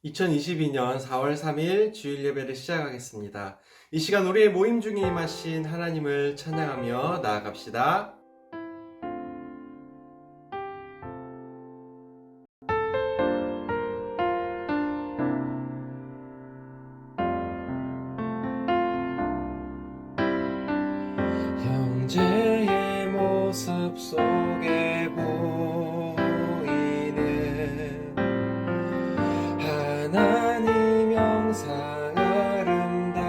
2022년 4월 3일 주일 예배를 시작하겠습니다. 이 시간 우리의 모임 중에 임하신 하나님을 찬양하며 나아갑시다. 형제의 모습 속에 보이는 하나님 영상 아름다워라.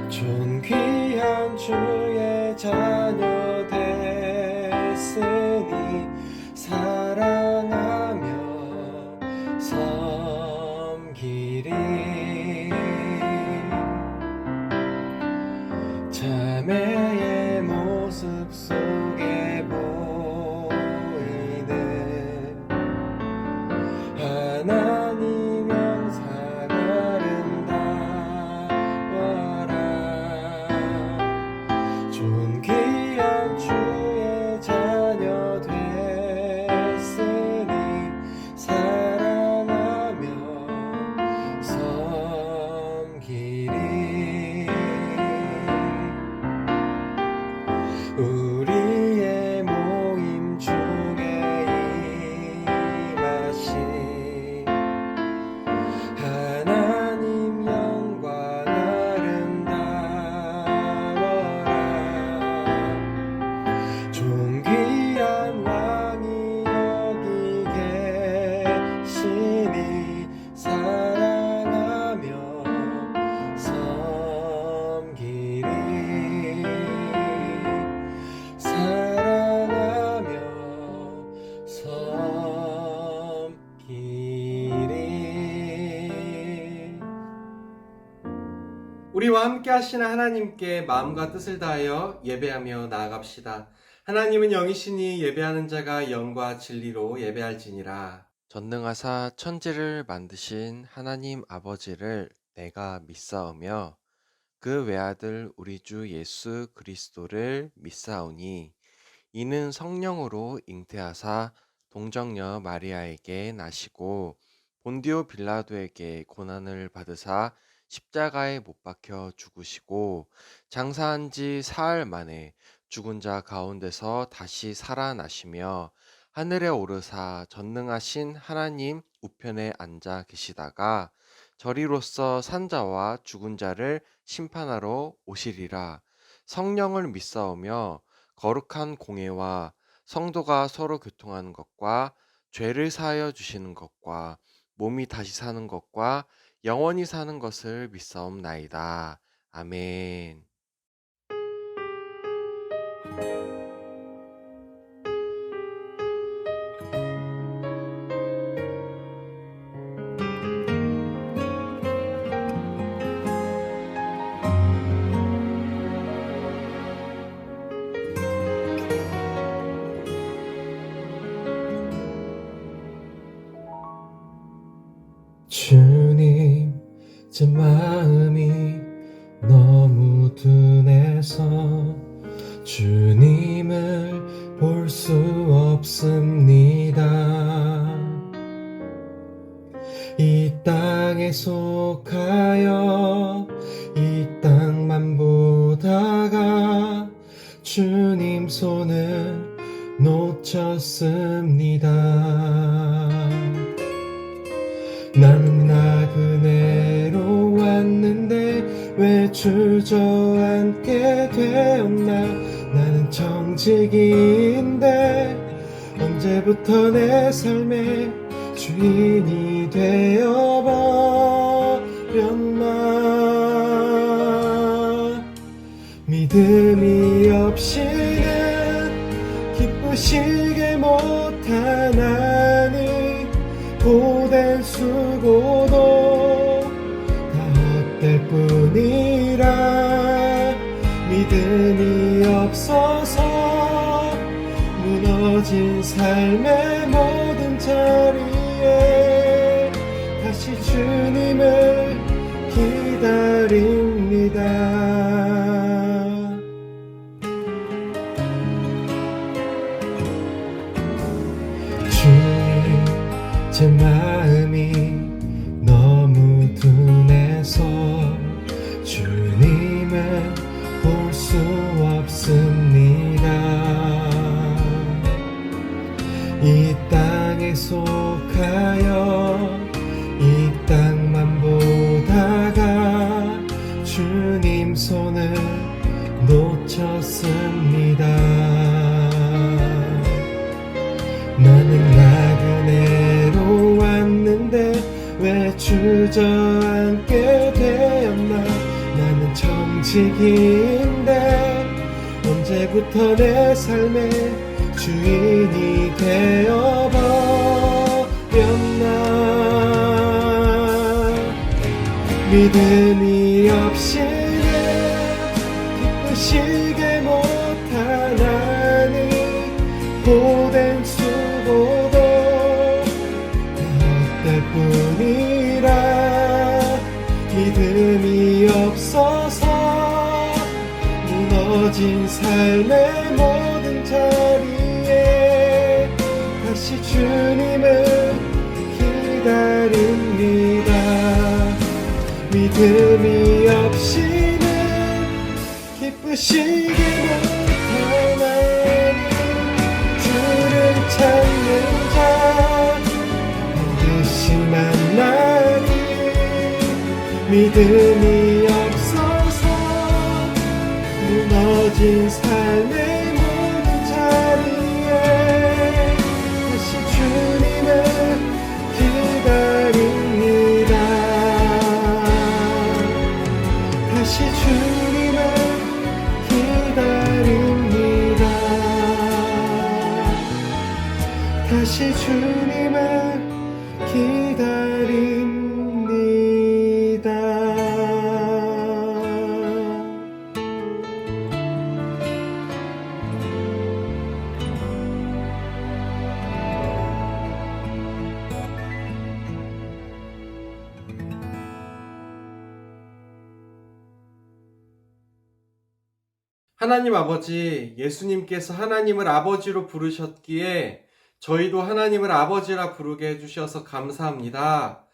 존귀한 주의 자녀 됐으니 사랑하며 섬기리. 자매의 모습 속에 보이는 하나님 영상 아름다워라. 존귀한 주의 자녀 됐으니 사랑하며 섬기리. 우리의 모임 중에 임하신 하나님 영광 아름다워라. 존귀한 왕이 여기 계시니 사랑하며 섬기리. 사랑하며 섬기리. 우리와 함께 하시는 하나님께 마음과 뜻을 다하여 예배하며 나아갑시다. 하나님은 영이시니 예배하는 자가 영과 진리로 예배할지니라. 전능하사 천지를 만드신 하나님 아버지를 내가 믿사오며 그 외아들 우리 주 예수 그리스도를 믿사오니 이는 성령으로 잉태하사 동정녀 마리아에게 나시고 본디오 빌라도에게 고난을 받으사 십자가에 못 박혀 죽으시고 장사한 지 사흘 만에 죽은 자 가운데서 다시 살아나시며 하늘에 오르사 전능하신 하나님 우편에 앉아 계시다가 저리로서 산자와 죽은 자를 심판하러 오시리라. 성령을 믿사오며 거룩한 공예와 성도가 서로 교통하는 것과 죄를 사하여 주시는 것과 몸이 다시 사는 것과 영원히 사는 것을 믿사옵나이다. 아멘. 주님, 제 마음이 너무 둔해서 주님을 볼 수 없습니다. 이 땅에 속하여 이 땅만 보다가 주님 손을 놓쳤습니다. 나는 나그네로 왔는데 왜 주저앉게 되었나. 나는 정직인데 언제부터 내 삶의 주인이 되어버렸나. 믿음이 없이는 기쁘시게 못하나니 고된 수고도 다 헛될 뿐이라. 믿음이 없어서 무너진 삶의 모든 자리에 다시 주님을 기다립니다. 주님 제 마음이 너무 둔해서 주님을 볼 수 없습니다. 이 땅에 속하여 이 땅만 보다가 주님 손을 놓쳤습니다. 나는 나그네로 왔는데 왜 주저앉게 되었나. 나는 청지기인데 언제부터 내 삶의 주인이 되어버렸나. 믿음이 없이는 기쁘시게 못하나니 고된 수고도 헛될 뿐이라. 믿음이 없어서 무너진 삶의 모든 자리에 다시 주님을 기다립니다. 믿음이 없이는 기쁘시게 못하나니 주를 찾는 자 반드시 만나니. 믿음이 없어서 무너진 삶의 모든 자리에 다시 주님을 기다립니다. 다시 주님을 기다립니다. 다시 주님을 기다립니다. 하나님 아버지, 예수님께서 하나님을 아버지로 부르셨기에 저희도 하나님을 아버지라 부르게 해주셔서 감사합니다.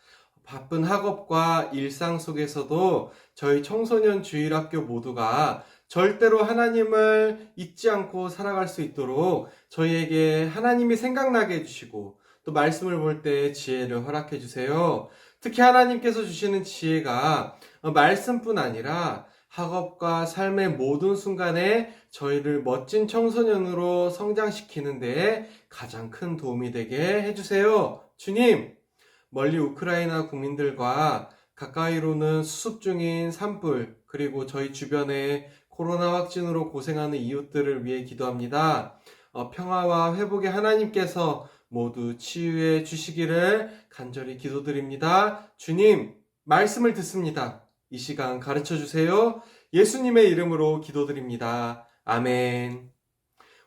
바쁜 학업과 일상 속에서도 저희 청소년 주일학교 모두가 절대로 하나님을 잊지 않고 살아갈 수 있도록 저희에게 하나님이 생각나게 해주시고 또 말씀을 볼 때 지혜를 허락해 주세요. 특히 하나님께서 주시는 지혜가 말씀뿐 아니라 학업과 삶의 모든 순간에 저희를 멋진 청소년으로 성장시키는 데 가장 큰 도움이 되게 해주세요. 주님, 멀리 우크라이나 국민들과 가까이로는 수습 중인 산불, 그리고 저희 주변에 코로나 확진으로 고생하는 이웃들을 위해 기도합니다. 평화와 회복의 하나님께서 모두 치유해 주시기를 간절히 기도드립니다. 주님, 말씀을 듣습니다. 이 시간 가르쳐 주세요. 예수님의 이름으로 기도드립니다. 아멘.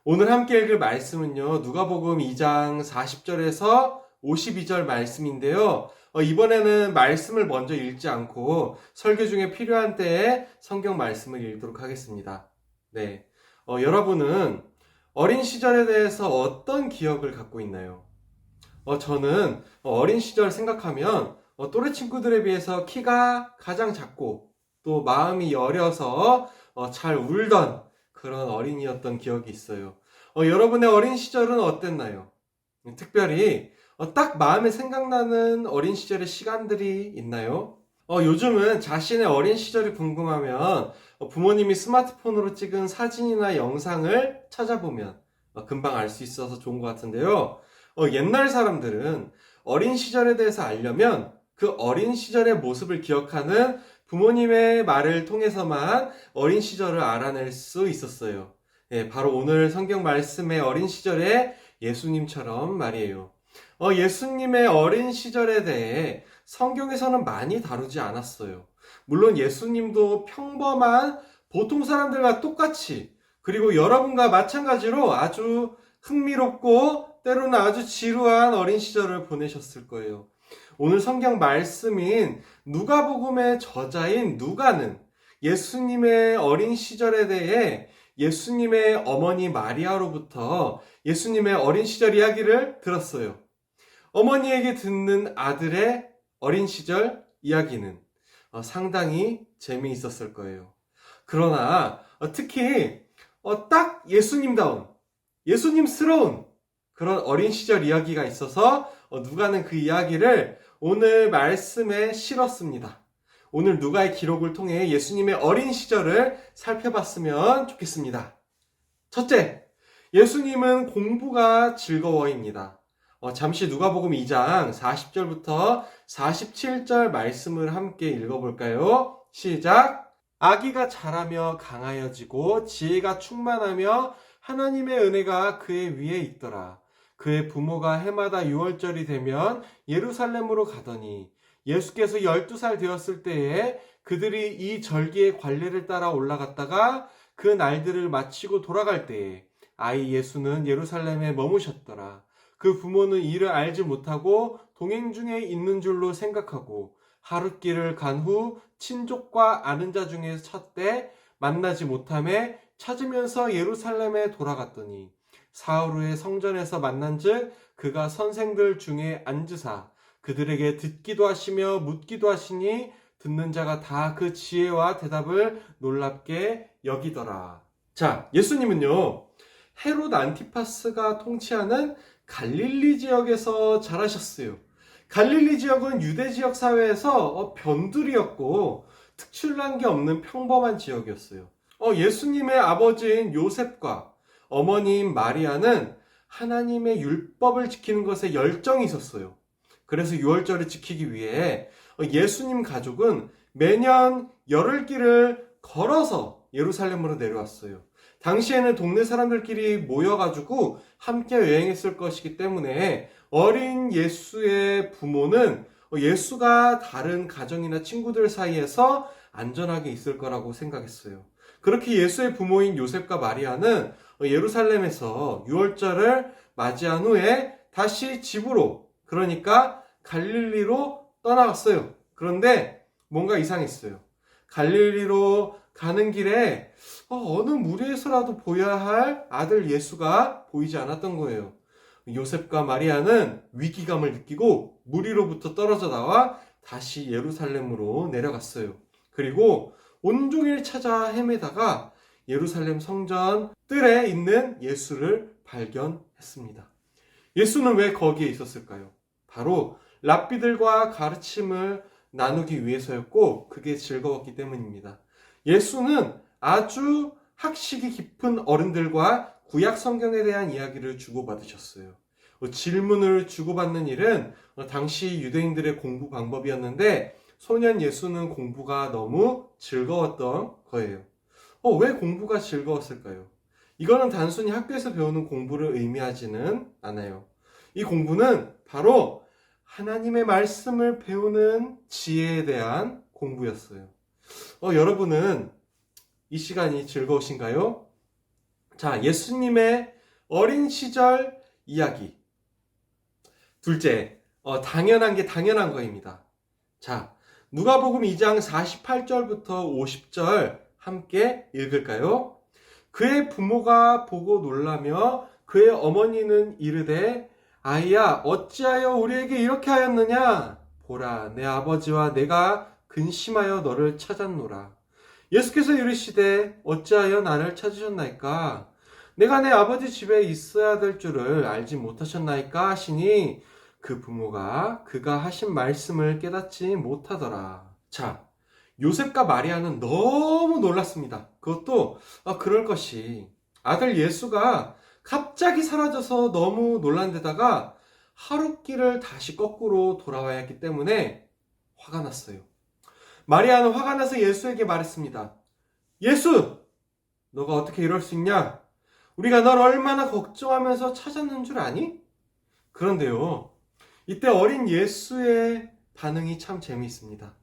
오늘 함께 읽을 말씀은요, 누가복음 2장 40절에서 52절 말씀인데요. 이번에는 말씀을 먼저 읽지 않고 설교 중에 필요한 때에 성경 말씀을 읽도록 하겠습니다. 네. 여러분은 어린 시절에 대해서 어떤 기억을 갖고 있나요? 저는 어린 시절 생각하면 또래 친구들에 비해서 키가 가장 작고 또 마음이 여려서 잘 울던 그런 어린이였던 기억이 있어요. 여러분의 어린 시절은 어땠나요? 특별히 딱 마음에 생각나는 어린 시절의 시간들이 있나요? 요즘은 자신의 어린 시절이 궁금하면 부모님이 스마트폰으로 찍은 사진이나 영상을 찾아보면 금방 알 수 있어서 좋은 것 같은데요. 옛날 사람들은 어린 시절에 대해서 알려면 그 어린 시절의 모습을 기억하는 부모님의 말을 통해서만 어린 시절을 알아낼 수 있었어요. 네, 바로 오늘 성경 말씀의 어린 시절의 예수님처럼 말이에요. 예수님의 어린 시절에 대해 성경에서는 많이 다루지 않았어요. 물론 예수님도 평범한 보통 사람들과 똑같이, 그리고 여러분과 마찬가지로 아주 흥미롭고 때로는 아주 지루한 어린 시절을 보내셨을 거예요. 오늘 성경 말씀인 누가복음의 저자인 누가는 예수님의 어린 시절에 대해 예수님의 어머니 마리아로부터 예수님의 어린 시절 이야기를 들었어요. 어머니에게 듣는 아들의 어린 시절 이야기는 상당히 재미있었을 거예요. 그러나 특히 딱 예수님다운, 예수님스러운 그런 어린 시절 이야기가 있어서 누가는 그 이야기를 오늘 말씀에 실었습니다. 오늘 누가의 기록을 통해 예수님의 어린 시절을 살펴봤으면 좋겠습니다. 첫째, 예수님은 공부가 즐거워입니다. 잠시 누가복음 2장 40절부터 47절 말씀을 함께 읽어볼까요? 시작! 아기가 자라며 강하여지고 지혜가 충만하며 하나님의 은혜가 그의 위에 있더라. 그의 부모가 해마다 6월절이 되면 예루살렘으로 가더니 예수께서 12살 되었을 때에 그들이 이 절기의 관례를 따라 올라갔다가 그 날들을 마치고 돌아갈 때에 아이 예수는 예루살렘에 머무셨더라. 그 부모는 이를 알지 못하고 동행 중에 있는 줄로 생각하고 하룻길을 간 후 친족과 아는 자 중에 찾되 만나지 못하매 찾으면서 예루살렘에 돌아갔더니 사흘 후에 성전에서 만난즉 그가 선생들 중에 앉으사 그들에게 듣기도 하시며 묻기도 하시니 듣는 자가 다 그 지혜와 대답을 놀랍게 여기더라. 자, 예수님은요, 헤롯 안티파스가 통치하는 갈릴리 지역에서 자라셨어요. 갈릴리 지역은 유대 지역 사회에서 변두리였고 특출난 게 없는 평범한 지역이었어요. 예수님의 아버지인 요셉과 어머니인 마리아는 하나님의 율법을 지키는 것에 열정이 있었어요. 그래서 유월절을 지키기 위해 예수님 가족은 매년 열흘길을 걸어서 예루살렘으로 내려왔어요. 당시에는 동네 사람들끼리 모여가지고 함께 여행했을 것이기 때문에 어린 예수의 부모는 예수가 다른 가정이나 친구들 사이에서 안전하게 있을 거라고 생각했어요. 그렇게 예수의 부모인 요셉과 마리아는 예루살렘에서 유월절을 맞이한 후에 다시 집으로, 그러니까 갈릴리로 떠나갔어요. 그런데 뭔가 이상했어요. 갈릴리로 가는 길에 어느 무리에서라도 보여야 할 아들 예수가 보이지 않았던 거예요. 요셉과 마리아는 위기감을 느끼고 무리로부터 떨어져 나와 다시 예루살렘으로 내려갔어요. 그리고 온종일 찾아 헤매다가 예루살렘 성전 뜰에 있는 예수를 발견했습니다. 예수는 왜 거기에 있었을까요? 바로 랍비들과 가르침을 나누기 위해서였고 그게 즐거웠기 때문입니다. 예수는 아주 학식이 깊은 어른들과 구약 성경에 대한 이야기를 주고받으셨어요. 질문을 주고받는 일은 당시 유대인들의 공부 방법이었는데 소년 예수는 공부가 너무 즐거웠던 거예요. 왜 공부가 즐거웠을까요? 이거는 단순히 학교에서 배우는 공부를 의미하지는 않아요. 이 공부는 바로 하나님의 말씀을 배우는 지혜에 대한 공부였어요. 여러분은 이 시간이 즐거우신가요? 자, 예수님의 어린 시절 이야기. 둘째, 당연한 게 당연한 거입니다. 자, 누가복음 2장 48절부터 50절 함께 읽을까요? 그의 부모가 보고 놀라며 그의 어머니는 이르되 아이야 어찌하여 우리에게 이렇게 하였느냐? 보라 내 아버지와 내가 근심하여 너를 찾았노라. 예수께서 이르시되 어찌하여 나를 찾으셨나이까? 내가 내 아버지 집에 있어야 될 줄을 알지 못하셨나이까? 하시니 그 부모가 그가 하신 말씀을 깨닫지 못하더라. 자, 요셉과 마리아는 너무 놀랐습니다. 그것도 그럴 것이 아들 예수가 갑자기 사라져서 너무 놀란 데다가 하룻길을 다시 거꾸로 돌아와야 했기 때문에 화가 났어요. 마리아는 화가 나서 예수에게 말했습니다. 예수! 너가 어떻게 이럴 수 있냐? 우리가 널 얼마나 걱정하면서 찾았는 줄 아니? 그런데요, 이때 어린 예수의 반응이 참 재미있습니다.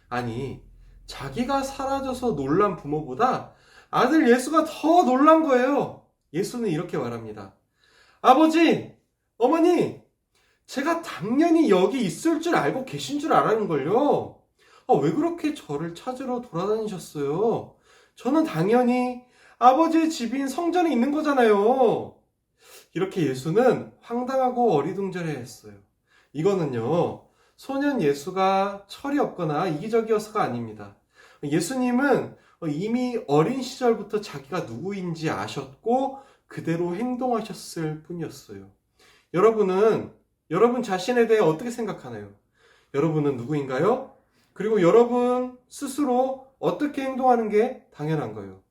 아니, 자기가 사라져서 놀란 부모보다 아들 예수가 더 놀란 거예요. 예수는 이렇게 말합니다. 아버지, 어머니, 제가 당연히 여기 있을 줄 알고 계신 줄 알았는걸요. 왜 그렇게 저를 찾으러 돌아다니셨어요? 저는 당연히 아버지의 집인 성전에 있는 거잖아요. 이렇게 예수는 황당하고 어리둥절해 했어요. 이거는요, 소년 예수가 철이 없거나 이기적이어서가 아닙니다. 예수님은 이미 어린 시절부터 자기가 누구인지 아셨고 그대로 행동하셨을 뿐이었어요. 여러분 자신에 대해 어떻게 생각하나요? 여러분은 누구인가요? 그리고 여러분 스스로 어떻게 행동하는 게 당연한가요?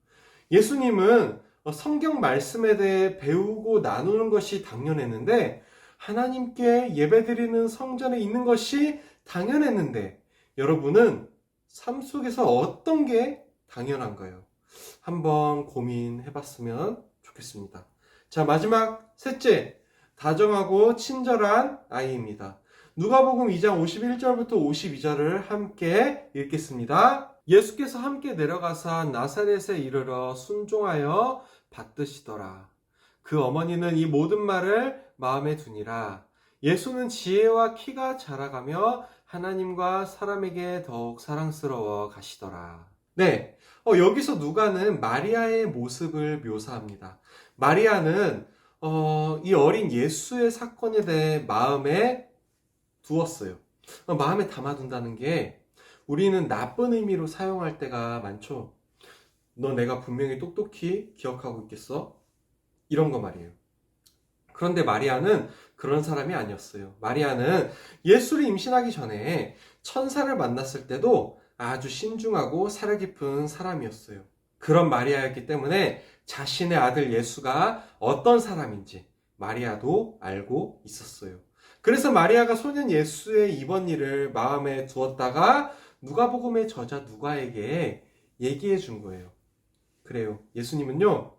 예수님은 성경 말씀에 대해 배우고 나누는 것이 당연했는데, 하나님께 예배드리는 성전에 있는 것이 당연했는데, 여러분은 삶 속에서 어떤 게 당연한가요? 한번 고민해 봤으면 좋겠습니다. 자, 마지막 셋째, 다정하고 친절한 아이입니다. 누가복음 2장 51절부터 52절을 함께 읽겠습니다. 예수께서 함께 내려가사 나사렛에 이르러 순종하여 받드시더라. 그 어머니는 이 모든 말을 마음에 두니라. 예수는 지혜와 키가 자라가며 하나님과 사람에게 더욱 사랑스러워 가시더라. 네, 여기서 누가는 마리아의 모습을 묘사합니다. 마리아는 이 어린 예수의 사건에 대해 마음에 두었어요. 마음에 담아둔다는 게 우리는 나쁜 의미로 사용할 때가 많죠. 너 내가 분명히 똑똑히 기억하고 있겠어? 이런 거 말이에요. 그런데 마리아는 그런 사람이 아니었어요. 마리아는 예수를 임신하기 전에 천사를 만났을 때도 아주 신중하고 살아깊은 사람이었어요. 그런 마리아였기 때문에 자신의 아들 예수가 어떤 사람인지 마리아도 알고 있었어요. 그래서 마리아가 소년 예수의 이번 일을 마음에 두었다가 누가복음의 저자 누가에게 얘기해 준 거예요. 그래요. 예수님은요,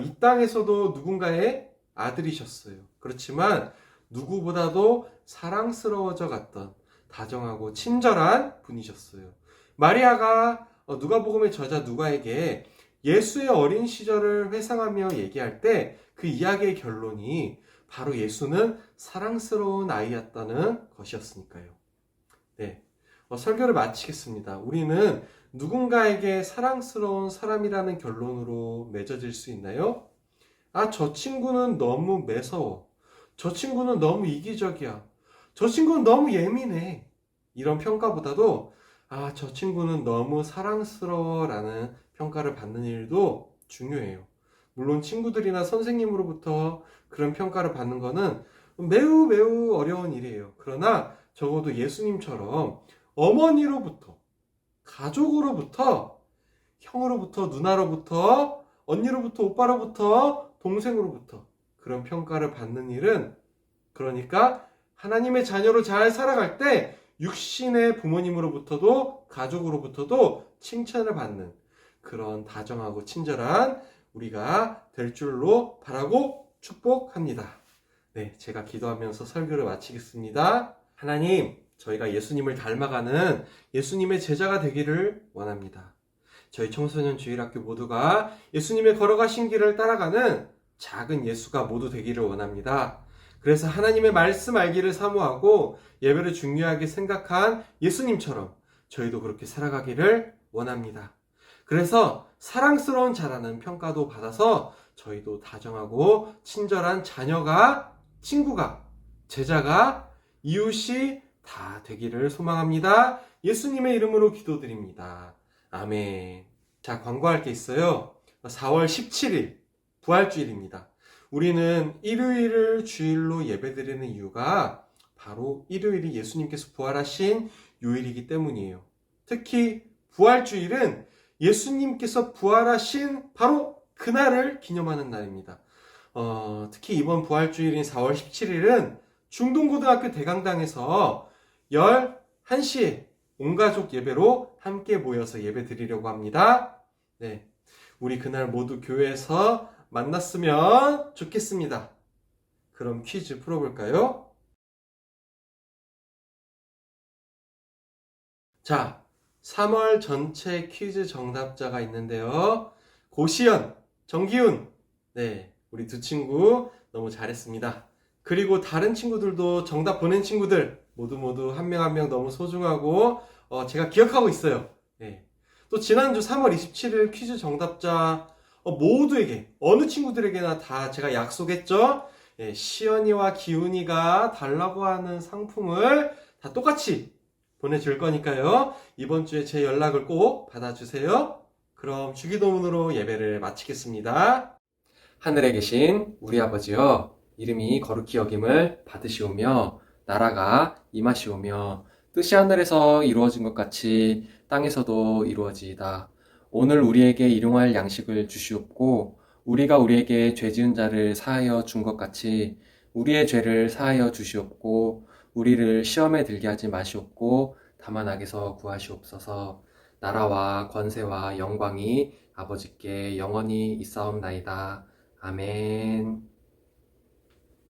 이 땅에서도 누군가의 아들이셨어요. 그렇지만 누구보다도 사랑스러워져 갔던 다정하고 친절한 분이셨어요. 마리아가 누가복음의 저자 누가에게 예수의 어린 시절을 회상하며 얘기할 때 그 이야기의 결론이 바로 예수는 사랑스러운 아이였다는 것이었으니까요. 네, 설교를 마치겠습니다. 우리는 누군가에게 사랑스러운 사람이라는 결론으로 맺어질 수 있나요? 아, 저 친구는 너무 매서워. 저 친구는 너무 이기적이야. 저 친구는 너무 예민해. 이런 평가보다도 아, 저 친구는 너무 사랑스러워 라는 평가를 받는 일도 중요해요. 물론 친구들이나 선생님으로부터 그런 평가를 받는 거는 매우 매우 어려운 일이에요. 그러나 적어도 예수님처럼 어머니로부터, 가족으로부터, 형으로부터, 누나로부터, 언니로부터, 오빠로부터, 동생으로부터 그런 평가를 받는 일은, 그러니까 하나님의 자녀로 잘 살아갈 때 육신의 부모님으로부터도 가족으로부터도 칭찬을 받는 그런 다정하고 친절한 우리가 될 줄로 바라고 축복합니다. 네, 제가 기도하면서 설교를 마치겠습니다. 하나님, 저희가 예수님을 닮아가는 예수님의 제자가 되기를 원합니다. 저희 청소년 주일학교 모두가 예수님의 걸어가신 길을 따라가는 작은 예수가 모두 되기를 원합니다. 그래서 하나님의 말씀 알기를 사모하고 예배를 중요하게 생각한 예수님처럼 저희도 그렇게 살아가기를 원합니다. 그래서 사랑스러운 자라는 평가도 받아서 저희도 다정하고 친절한 자녀가, 친구가, 제자가, 이웃이 다 되기를 소망합니다. 예수님의 이름으로 기도드립니다. 아멘. 자, 광고할 게 있어요. 4월 17일 부활주일입니다. 우리는 일요일을 주일로 예배드리는 이유가 바로 일요일이 예수님께서 부활하신 요일이기 때문이에요. 특히 부활주일은 예수님께서 부활하신 바로 그날을 기념하는 날입니다. 특히 이번 부활주일인 4월 17일은 중동고등학교 대강당에서 11시에 온가족 예배로 함께 모여서 예배 드리려고 합니다. 네, 우리 그날 모두 교회에서 만났으면 좋겠습니다. 그럼 퀴즈 풀어볼까요? 자, 3월 전체 퀴즈 정답자가 있는데요. 고시연, 정기훈. 네, 우리 두 친구 너무 잘했습니다. 그리고 다른 친구들도 정답 보낸 친구들 모두 한 명 한 명 너무 소중하고 제가 기억하고 있어요. 네. 또 지난주 3월 27일 퀴즈 정답자 모두에게, 어느 친구들에게나 다 제가 약속했죠. 시연이와 기훈이가 달라고 하는 상품을 다 똑같이 보내줄 거니까요. 이번 주에 제 연락을 꼭 받아주세요. 그럼 주기도문으로 예배를 마치겠습니다. 하늘에 계신 우리 아버지여, 이름이 거룩히 여김을 받으시오며 나라가 임하시오며 뜻이 하늘에서 이루어진 것 같이 땅에서도 이루어지이다. 오늘 우리에게 일용할 양식을 주시옵고 우리가 우리에게 죄 지은 자를 사하여 준 것 같이 우리의 죄를 사하여 주시옵고 우리를 시험에 들게 하지 마시옵고 다만 악에서 구하시옵소서. 나라와 권세와 영광이 아버지께 영원히 있사옵나이다. 아멘.